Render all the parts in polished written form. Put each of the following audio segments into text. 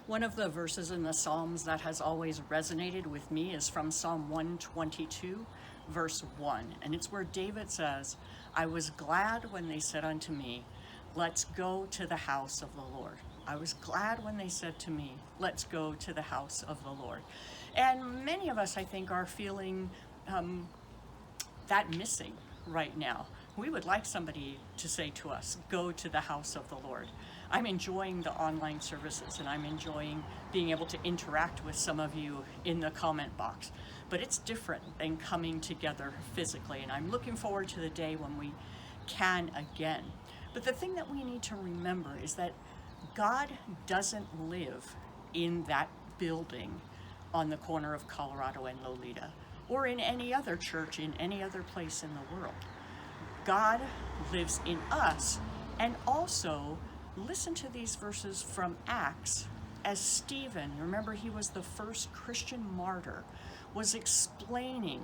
One of the verses in the Psalms that has always resonated with me is from Psalm 122, verse 1. And it's where David says, I was glad when they said unto me, let's go to the house of the Lord. I was glad when they said to me, let's go to the house of the Lord. And many of us, I think, are feeling that missing right now. We would like somebody to say to us, go to the house of the Lord. I'm enjoying the online services and I'm enjoying being able to interact with some of you in the comment box. But it's different than coming together physically, and I'm looking forward to the day when we can again. But the thing that we need to remember is that God doesn't live in that building on the corner of Colorado and Lolita, or in any other church in any other place in the world. God lives in us. And also, listen to these verses from Acts as Stephen, remember he was the first Christian martyr, was explaining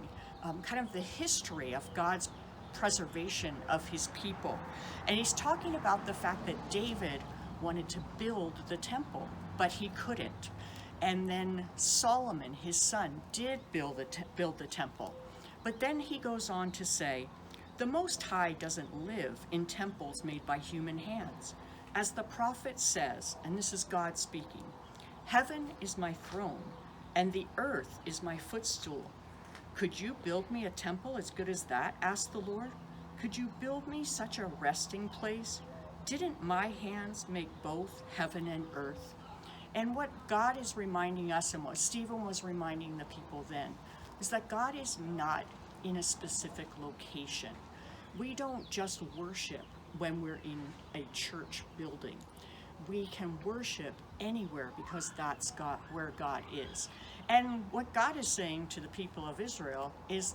kind of the history of God's preservation of his people. And he's talking about the fact that David wanted to build the temple, but he couldn't. And then Solomon, his son, did build the temple. But then he goes on to say, the Most High doesn't live in temples made by human hands. As the prophet says, and this is God speaking, heaven is my throne, and the earth is my footstool. Could you build me a temple as good as that? Asked the Lord. Could you build me such a resting place? Didn't my hands make both heaven and earth? And what God is reminding us, and what Stephen was reminding the people then, is that God is not in a specific location. We don't just worship when we're in a church building. We can worship anywhere because that's God, where God is. And what God is saying to the people of Israel is,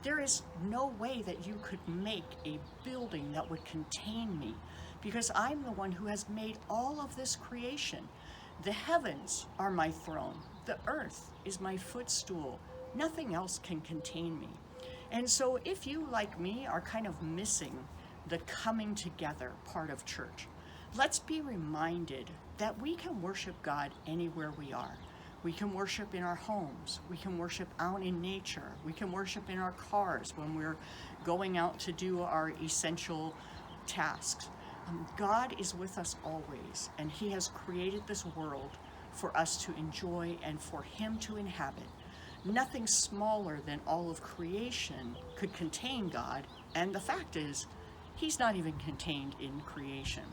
there is no way that you could make a building that would contain me, because I'm the one who has made all of this creation. The heavens are my throne. The earth is my footstool. Nothing else can contain me. And so if you, like me, are kind of missing the coming together part of church, let's be reminded that we can worship God anywhere we are. We can worship in our homes. We can worship out in nature. We can worship in our cars when we're going out to do our essential tasks. God is with us always, and He has created this world for us to enjoy and for Him to inhabit. Nothing smaller than all of creation could contain God, and the fact is, He's not even contained in creation.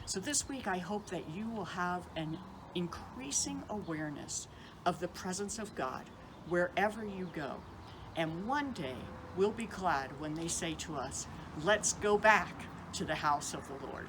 So this week, I hope that you will have an increasing awareness of the presence of God wherever you go. And one day, we'll be glad when they say to us, let's go back to the house of the Lord.